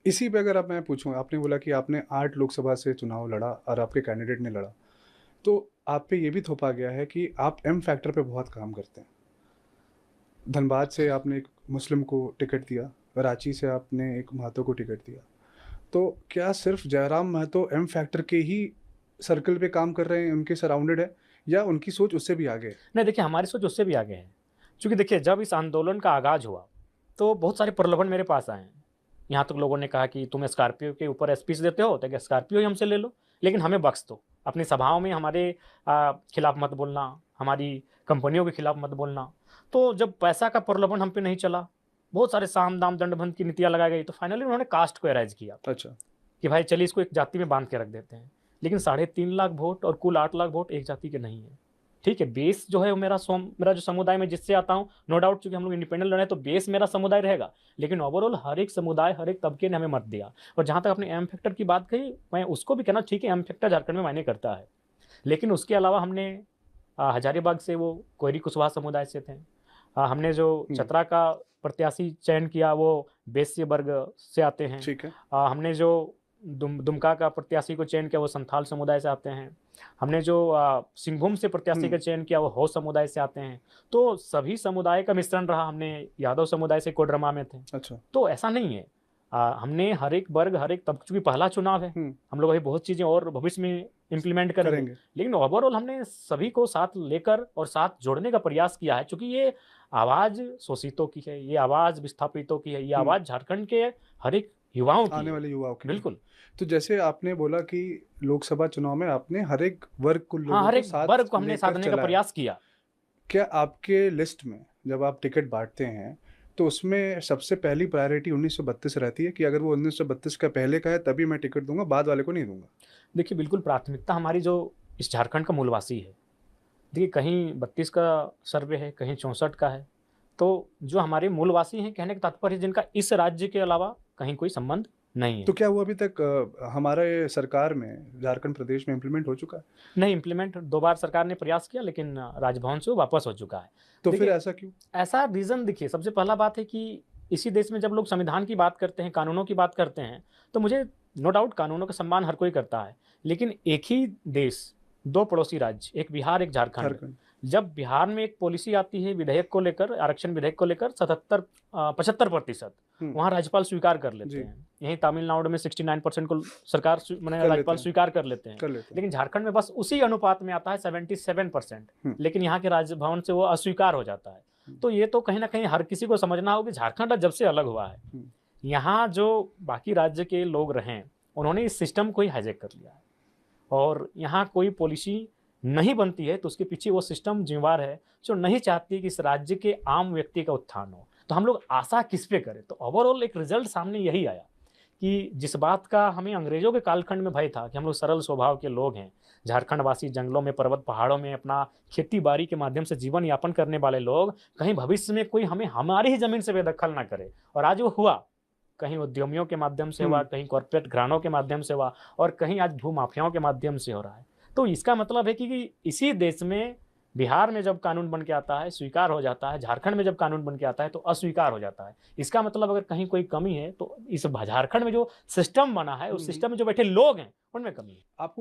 इसी पे अगर आप मैं पूछूँ, आपने बोला कि आपने 8 लोकसभा से चुनाव लड़ा और आपके कैंडिडेट ने लड़ा। तो आप पे ये भी थोपा गया है कि आप एम फैक्टर पे बहुत काम करते हैं। धनबाद से आपने एक मुस्लिम को टिकट दिया, रांची से आपने एक महतो को टिकट दिया। तो क्या सिर्फ़ जयराम महतो एम फैक्टर के ही सर्कल पे काम कर रहे हैं, उनके सराउंडेड है, या उनकी सोच उससे भी आगे है? नहीं देखिए, हमारी सोच उससे भी आगे है। चूँकि देखिए, जब इस आंदोलन का आगाज़ हुआ, तो बहुत सारे प्रलोभन मेरे पास आए हैं। यहाँ तक लोगों ने कहा कि तुम स्कॉर्पियो के ऊपर स्पीच देते हो, तो एक स्कॉर्पियो ही हमसे ले लो, लेकिन हमें बख्श दो। अपनी सभाओं में हमारे खिलाफ मत बोलना, हमारी कंपनियों के खिलाफ मत बोलना। तो जब पैसा का प्रलोभन हम पे नहीं चला, बहुत सारे साम, दाम, दंड, भेद की नीतियाँ लगाई गई, तो फाइनली उन्होंने कास्ट को एराइज़ किया अच्छा। कि भाई चलिए इसको एक जाति में बाँध के रख देते हैं। लेकिन 3.5 लाख वोट और कुल 8 लाख वोट एक जाति के नहीं है। ठीक है, बेस जो है वो मेरा जो समुदाय में जिससे आता हूँ, नो डाउट चूँकि हम लोग इंडिपेंडेंट लड़े तो बेस मेरा समुदाय रहेगा। लेकिन ओवरऑल हर एक समुदाय, हर एक तबके ने हमें मत दिया। और जहाँ तक आपने एम फैक्टर की बात कही, मैं उसको भी कहना ठीक है, एम फैक्टर झारखंड में मायने करता है। लेकिन उसके अलावा हमने हजारीबाग से वो कोयरी कुशवाहा समुदाय से थे। हमने जो हुँ, चतरा का प्रत्याशी चयन किया वो वैश्य वर्ग से आते हैं। ठीक है। हमने जो दुमका का प्रत्याशी को चयन किया वो संथाल समुदाय से आते हैं। हमने जो सिंहभूम से प्रत्याशी का हुँ, चयन किया वो हो समुदाय से आते हैं। तो सभी समुदाय का मिश्रण रहा, हमने यादव समुदाय से कोडरमा में थे। अच्छा। तो ऐसा नहीं है। हमने हर एक वर्ग, हर एक तब चूँकि पहला चुनाव है, हुँ, हम लोग अभी बहुत चीज़ें और भविष्य में इम्प्लीमेंट करेंगे। करेंगे। लेकिन ओवरऑल हमने सभी को साथ लेकर और साथ जोड़ने का प्रयास किया है, चूँकि ये आवाज़ शोषितों की है, ये आवाज़ विस्थापितों की है, ये हुँ, आवाज़ झारखंड के हर एक युवाओं की आने है। वाले युवाओं के लिए। बिल्कुल। तो जैसे आपने बोला कि लोकसभा चुनाव में आपने हर एक वर्ग को हाँ, लोगों हर को एक साथ वर्ग को हमने लेकर साधने का चला है। प्रयास किया। क्या आपके लिस्ट में जब आप टिकट बाँटते हैं, तो उसमें सबसे पहली प्रायोरिटी 1932 रहती है कि अगर वो 1932 का पहले का है तभी मैं टिकट दूँगा, बाद वाले को नहीं दूँगा? देखिए, बिल्कुल प्राथमिकता हमारी जो इस झारखंड का मूलवासी है। देखिए, कहीं 32 का सर्वे है, कहीं 64 का है। तो जो हमारे मूलवासी हैं, कहने का तात्पर्य है जिनका इस राज्य के अलावा कहीं कोई संबंध नहीं तो है। क्या वो अभी तक हमारे सरकार में, झारखंड प्रदेश में इम्प्लीमेंट हो चुका है? नहीं इम्प्लीमेंट 2 बार सरकार ने प्रयास किया, लेकिन राजभवन से वो वापस हो चुका है। तो फिर देखिए, ऐसा क्यों? ऐसा रीज़न देखिए, सबसे पहला बात है कि इसी देश में जब लोग संविधान की बात करते हैं, कानूनों की बात करते हैं, तो मुझे नो डाउट कानूनों का सम्मान हर कोई करता है। लेकिन एक ही देश, 2 पड़ोसी राज्य, एक बिहार, एक झारखंड। झारखंड। जब बिहार में एक पॉलिसी आती है विधेयक को लेकर, आरक्षण विधेयक को लेकर 75% हुँ, वहाँ राज्यपाल स्वीकार कर लेते जी, हैं। यहीं तमिलनाडु में 69% को सरकार माने कर लेते राज्यपाल हैं, स्वीकार कर लेते हैं। कर लेते हैं। लेकिन झारखंड में बस उसी अनुपात में आता है 77%, हुँ, लेकिन यहाँ के राजभवन से वो अस्वीकार हो जाता है। हुँ, तो ये तो कहीं न कहीं हर किसी को समझना होगा कि झारखंड जब से अलग हुआ है, हुँ। यहाँ जो बाकी राज्य के लोग रहे हैं, उन्होंने इस सिस्टम को ही हाईजैक कर लिया है। और यहाँ कोई पॉलिसी नहीं बनती है तो उसके पीछे वो सिस्टम ज़िम्मेवार है, जो नहीं चाहती कि इस राज्य के आम व्यक्ति का उत्थान हो। तो हम लोग आशा किस पे करें? तो ओवरऑल एक रिज़ल्ट सामने यही आया कि जिस बात का हमें अंग्रेज़ों के कालखंड में भय था कि हम लोग सरल स्वभाव के लोग हैं, झारखंडवासी जंगलों में, पर्वत पहाड़ों में अपना खेती-बाड़ी के माध्यम से जीवन यापन करने वाले लोग, कहीं भविष्य में कोई हमें हमारी ही ज़मीन से बेदखल ना करे। और आज वो हुआ। कहीं उद्यमियों के माध्यम से हुआ, हुँ, कहीं कॉर्पोरेट घरानों के माध्यम से हुआ और कहीं आज भूमाफियाओं के माध्यम से हो रहा है। तो इसका मतलब है कि इसी देश में बिहार में जब कानून बन के आता है, स्वीकार हो जाता है, झारखंड में जब कानून बन के आता है, तो अस्वीकार हो जाता है। इसका मतलब अगर कहीं कोई कमी है, तो इस झारखंड में जो सिस्टम बना है, हुँ, उस हुँ। सिस्टम में जो बैठे लोग हैं, उनमें कमी है। आपको